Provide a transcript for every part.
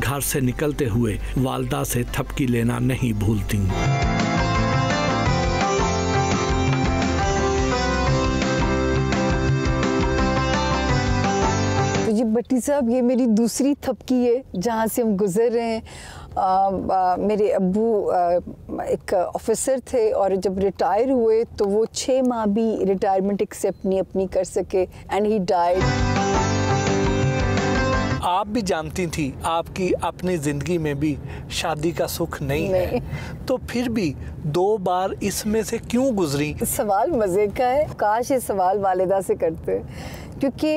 घर से निकलते हुए वालदा से थपकी लेना नहीं भूलती। जी भट्टी साहब, ये मेरी दूसरी थपकी है जहाँ से हम गुजर रहे हैं। मेरे अब्बू एक ऑफिसर थे और जब रिटायर हुए तो वो 6 माह भी रिटायरमेंट एक्सेप्ट नहीं अपनी कर सके एंड ही डाइड। आप भी जानती थी आपकी अपनी ज़िंदगी में भी शादी का सुख नहीं है, तो फिर भी 2 बार इसमें से क्यों गुजरी? सवाल मज़े का है, काश ये सवाल वालिदा से करते, क्योंकि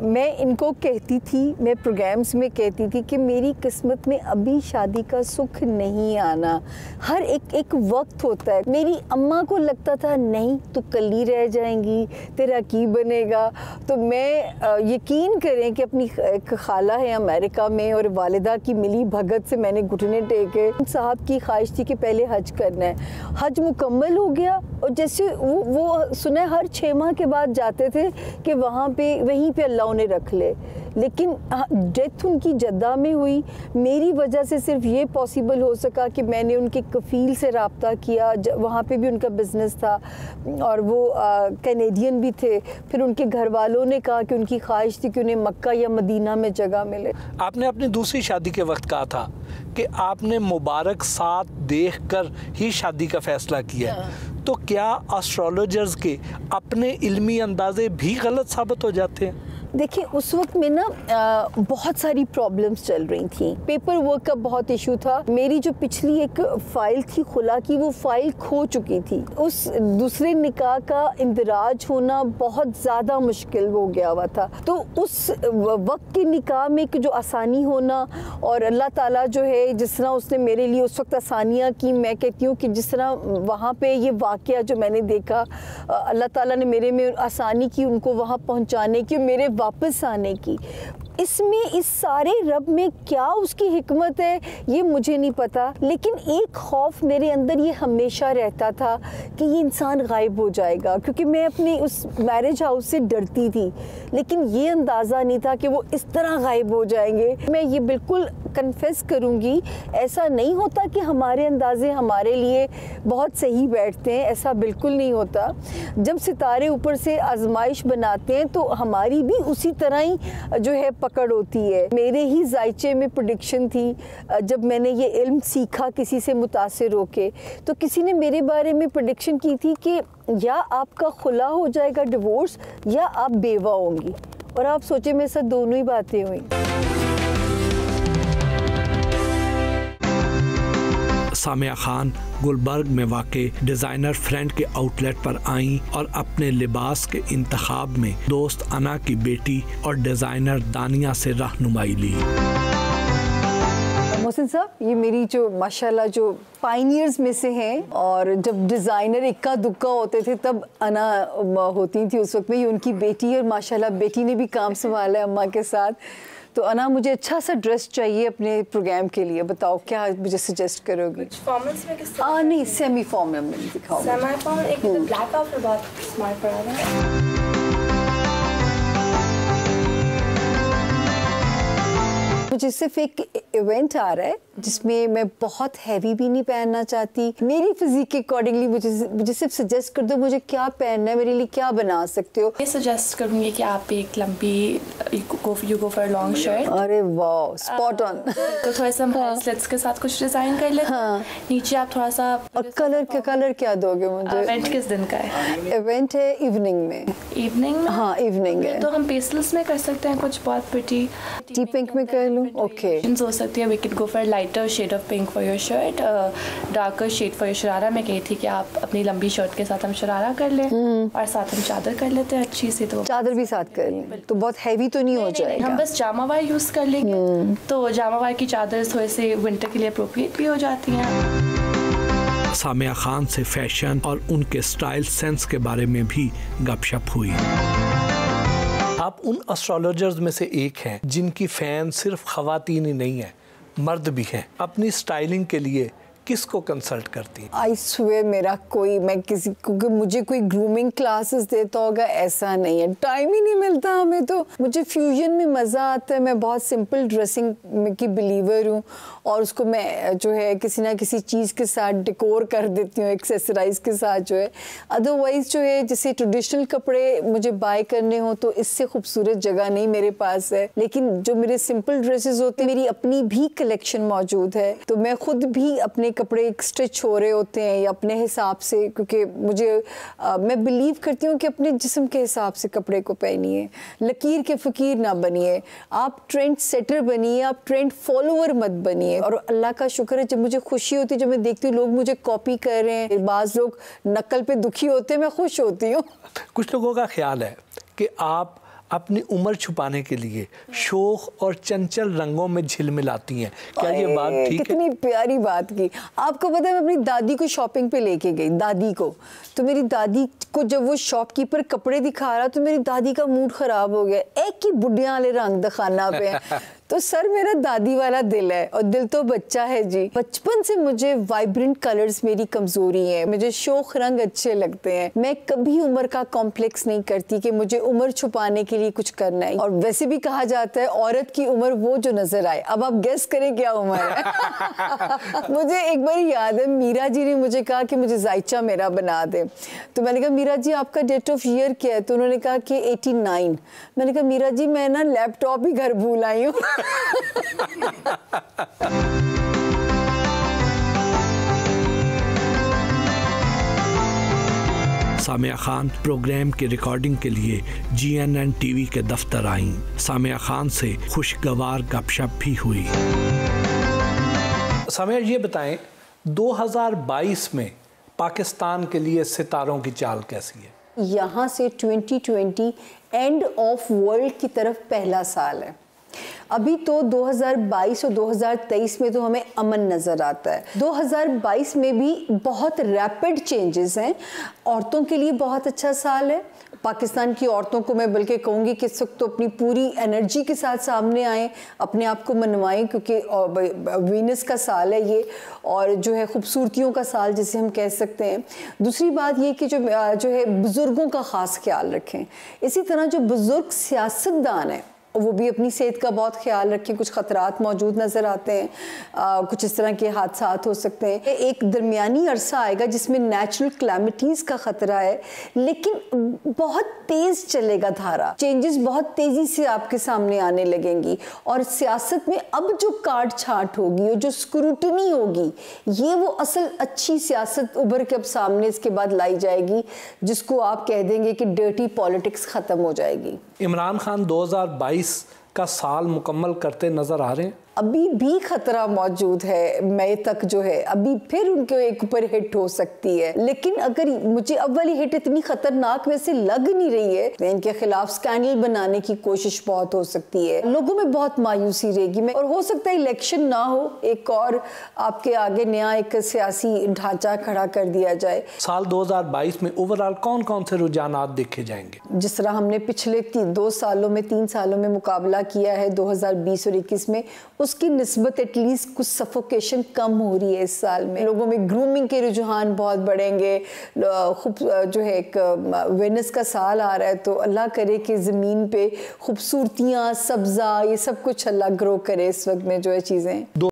मैं इनको कहती थी, मैं प्रोग्राम्स में कहती थी कि मेरी किस्मत में अभी शादी का सुख नहीं आना। हर एक वक्त होता है। मेरी अम्मा को लगता था नहीं तू कली रह जाएंगी, तेरा की बनेगा। तो मैं यकीन करें कि अपनी एक खाला है अमेरिका में और वालिदा की मिली भगत से मैंने घुटने टेके। साहब की ख्वाहिश थी कि पहले हज करना है। हज मुकम्मल हो गया और जैसे वो सुना हर 6 माह के बाद जाते थे कि वहाँ पे वहीं पे अल्लाह उन्हें रख ले, लेकिन डेथ उनकी जद्दा में हुई। मेरी वजह से सिर्फ ये पॉसिबल हो सका कि मैंने उनके कफ़ील से रब्ता किया, वहाँ पे भी उनका बिज़नेस था और वो कैनेडियन भी थे। फिर उनके घर वालों ने कहा कि उनकी ख्वाहिश थी कि उन्हें मक्का या मदीना में जगह मिले। आपने अपनी दूसरी शादी के वक्त कहा था कि आपने मुबारक साथ देखकर ही शादी का फैसला किया, तो क्या एस्ट्रोलॉजर्स के अपने इल्मी अंदाजे भी गलत साबित हो जाते हैं? देखिए, उस वक्त में ना बहुत सारी प्रॉब्लम्स चल रही थी। पेपर वर्क का बहुत इशू था। मेरी जो पिछली एक फ़ाइल थी खुला की, वो फ़ाइल खो चुकी थी। उस दूसरे निकाह का इंदराज होना बहुत ज़्यादा मुश्किल हो गया हुआ था। तो उस वक्त के निकाह में जो आसानी होना, और अल्लाह ताला जो है जिस तरह उसने मेरे लिए उस वक्त आसानियाँ की, मैं कहती हूँ कि जिस तरह वहाँ पे ये वाक़या जो मैंने देखा, अल्लाह ताला ने मेरे में आसानी की उनको वहाँ पहुँचाने की, मेरे वापस आने की। इसमें इस सारे रब में क्या उसकी हिकमत है ये मुझे नहीं पता, लेकिन एक खौफ मेरे अंदर ये हमेशा रहता था कि ये इंसान गायब हो जाएगा, क्योंकि मैं अपने उस मैरिज हाउस से डरती थी, लेकिन ये अंदाज़ा नहीं था कि वो इस तरह गायब हो जाएंगे। मैं ये बिल्कुल कन्फेस करूँगी, ऐसा नहीं होता कि हमारे अंदाजे हमारे लिए बहुत सही बैठते हैं, ऐसा बिल्कुल नहीं होता। जब सितारे ऊपर से आजमाइश बनाते हैं तो हमारी भी उसी तरह ही जो है पकड़ होती है। मेरे ही जायचे में प्रेडिक्शन थी। जब मैंने ये इल्म सीखा किसी से मुतासिर होके, तो किसी ने मेरे बारे में प्रेडिक्शन की थी कि या आपका खुला हो जाएगा, डिवोर्स, या आप बेवा होंगी। और आप सोचे मेरे साथ दोनों ही बातें हुई। सामिया खान गुलबर्ग में वाक़े डिज़ाइनर फ्रेंड के आउटलेट पर आईं और अपने लिबास के इंतखाब में दोस्त अना की बेटी और डिज़ाइनर दानिया से रहनुमाई ली। मोहसिन साहब, ये मेरी जो माशाल्लाह जो पायनियर्स में से हैं, और जब डिज़ाइनर इक्का दुक्का होते थे तब अना होती थी उस वक्त में। ये उनकी बेटी है और माशाल्लाह बेटी ने भी काम संभाला है अम्मा के साथ। तो अना, मुझे अच्छा सा ड्रेस चाहिए अपने प्रोग्राम के लिए, बताओ क्या मुझे सजेस्ट करोगी? फॉर्मल्स में किस तरह? नहीं, सेमी फॉर्मल में दिखाओ। सेमी फॉर्मल, एक ब्लैक आउटफिट बहुत स्मार्ट पड़ा है। मुझे सिर्फ एक इवेंट आ रहा है जिसमें मैं बहुत हैवी भी नहीं पहनना चाहती। मेरी फिजिक के अकॉर्डिंगली मुझे सिर्फ सजेस्ट कर दो मुझे क्या पहनना है, मेरे लिए क्या बना सकते हो। मैं सजेस्ट करूँगी कि आप एक लंबी you go for long shirt. अरे वाह, स्पॉट ऑन। तो थोड़ा सा स्लिट्स के साथ कुछ डिज़ाइन कर लेते हैं। नीचे आप थोड़ा सा। और कलर क्या दोगे मुझे? इवेंट किस दिन का है? इवेंट है इवनिंग में। इवनिंग में? हाँ, इवनिंग है। तो हम पेस्टल्स में कर सकते हैं कुछ बहुत प्रिटी। टी पिंक में कर लूँ? ओके, हो सकती है। We can go for lighter shade of pink for your shirt, darker shade for your sharara. मैं कही थी कि आप अपनी लंबी शर्ट के साथ हम शरारा कर लें और साथ हम चादर कर लेते हैं अच्छी सी। तो चादर भी साथ कर लें तो बहुत हैवी तो नहीं हो जाएगा। हम बस जामावार यूज़ कर लेंगे, तो जामावार की चादर थोड़े से विंटर के लिए अप्रोप्रिएट भी हो जाती हैं। सामिया खान से फैशन और उनके स्टाइल सेंस के बारे में भी गपशप हुई। आप उन एस्ट्रोलॉजर्स में से एक हैं जिनकी फ़ैन सिर्फ ख़वातीन ही नहीं है, मर्द भी हैं। अपनी स्टाइलिंग के लिए किसको कंसल्ट करती हैं? आई स्वेयर मेरा कोई, मैं किसी क्योंकि मुझे कोई ग्रूमिंग क्लासेस देता होगा ऐसा नहीं है, टाइम ही नहीं मिलता हमें। तो मुझे फ्यूजन में मज़ा आता है, मैं बहुत सिंपल ड्रेसिंग की बिलीवर हूँ और उसको मैं जो है किसी ना किसी चीज़ के साथ डेकोर कर देती हूँ, एक्सेसराइज के साथ जो है। अदरवाइज़ जो है जैसे ट्रेडिशनल कपड़े मुझे बाय करने हो तो इससे खूबसूरत जगह नहीं मेरे पास है, लेकिन जो मेरे सिंपल ड्रेसेस होते हैं मेरी अपनी भी कलेक्शन मौजूद है। तो मैं खुद भी अपने कपड़े स्टिच हो रहे होते हैं या अपने हिसाब से, क्योंकि मुझे मैं बिलीव करती हूँ कि अपने जिस्म के हिसाब से कपड़े को पहनिए, लकीर के फ़कीर ना बनिए, आप ट्रेंड सेटर बनिए, आप ट्रेंड फॉलोअर मत बनिए। और अल्लाह का शुक्र है जब मुझे खुशी होती है, जब मैं देखती हूँ लोग मुझे कॉपी कर रहे हैं, बाज़ लोग नकल पे दुखी होते हैं, मैं खुश होती हूँ। कुछ लोगों का ख्याल है कि आप अपनी उम्र छुपाने के लिए शोख और चंचल रंगों में झिलमिलाती हैं, क्या ये बात ठीक है? कितनी प्यारी बात की। आपको पता है मैं अपनी दादी को शॉपिंग पे लेके गई, दादी को, तो मेरी दादी को जब वो शॉपकीपर कपड़े दिखा रहा तो मेरी दादी का मूड ख़राब हो गया, एक ही बुढ़िया वाले रंग दिखाना पे। तो सर मेरा दादी वाला दिल है और दिल तो बच्चा है जी। बचपन से मुझे वाइब्रेंट कलर्स मेरी कमज़ोरी है, मुझे शोख रंग अच्छे लगते हैं। मैं कभी उम्र का कॉम्प्लेक्स नहीं करती कि मुझे उम्र छुपाने के लिए कुछ करना है। और वैसे भी कहा जाता है औरत की उम्र वो जो नजर आए। अब आप गेस करें क्या उम्र है। मुझे एक बार याद है मीरा जी ने मुझे कहा कि मुझे जायचा मेरा बना दे, तो मैंने कहा मीरा जी आपका डेट ऑफ ईयर क्या है? तो उन्होंने कहा कि 89। मैंने कहा मीरा जी मैं ना लैपटॉप ही घर भूल आई हूँ। सामिया खान प्रोग्राम की रिकॉर्डिंग के लिए GNN TV के दफ्तर आईं। सामिया खान से खुशगवार गपशप भी हुई। सामिया ये बताएं 2022 में पाकिस्तान के लिए सितारों की चाल कैसी है? यहाँ से 2020 एंड ऑफ वर्ल्ड की तरफ पहला साल है। अभी तो 2022 और 2023 में तो हमें अमन नज़र आता है। 2022 में भी बहुत रैपिड चेंजेस हैं, औरतों के लिए बहुत अच्छा साल है। पाकिस्तान की औरतों को मैं बल्कि कहूँगी कि इस वक्त तो अपनी पूरी एनर्जी के साथ सामने आएँ, अपने आप को मनवाएं, क्योंकि वीनस का साल है ये और जो है खूबसूरतियों का साल जिसे हम कह सकते हैं। दूसरी बात ये कि जो है बुज़ुर्गों का ख़ास ख्याल रखें। इसी तरह जो बुज़ुर्ग सियासतदान हैं वो भी अपनी सेहत का बहुत ख्याल रखें। कुछ ख़तरात मौजूद नज़र आते हैं, कुछ इस तरह के हादसात हो सकते हैं। एक दरमियानी अरसा आएगा जिसमें नेचुरल क्लैमिटीज़ का ख़तरा है, लेकिन बहुत तेज़ चलेगा धारा, चेंजेस बहुत तेज़ी से आपके सामने आने लगेंगी। और सियासत में अब जो काट छाट होगी और जो स्क्रूटनी होगी, ये वो असल अच्छी सियासत उभर के अब सामने इसके बाद लाई जाएगी, जिसको आप कह देंगे कि डर्टी पॉलिटिक्स ख़त्म हो जाएगी। इमरान खान 2022 का साल मुकम्मल करते नजर आ रहे हैं। अभी भी खतरा मौजूद है, मई तक जो है अभी फिर उनके एक ऊपर हिट हो सकती है। लेकिन अगर मुझे अब वाली हिट इतनी खतरनाक वैसे लग नहीं रही है, तो इनके खिलाफ स्कैंडल बनाने की कोशिश बहुत हो सकती है। लोगों में बहुत मायूसी रहेगी और हो सकता है इलेक्शन ना हो, एक और आपके आगे नया एक सियासी ढांचा खड़ा कर दिया जाए। साल 2022 में ओवरऑल कौन कौन से रुझानात देखे जाएंगे? जिस तरह हमने पिछले 3 सालों में मुकाबला किया है 2020 और 21 में, उसकी निस्बत एटलीस्ट कुछ सफोकेशन कम हो रही है इस साल में। लोगों में ग्रूमिंग के रुझान बहुत बढ़ेंगे। खूब जो है एक वेनस का साल आ रहा है, तो अल्लाह करे कि ज़मीन पे खूबसूरतियाँ, सब्ज़ा, ये सब कुछ अल्लाह ग्रो करे इस वक्त में जो है चीज़ें।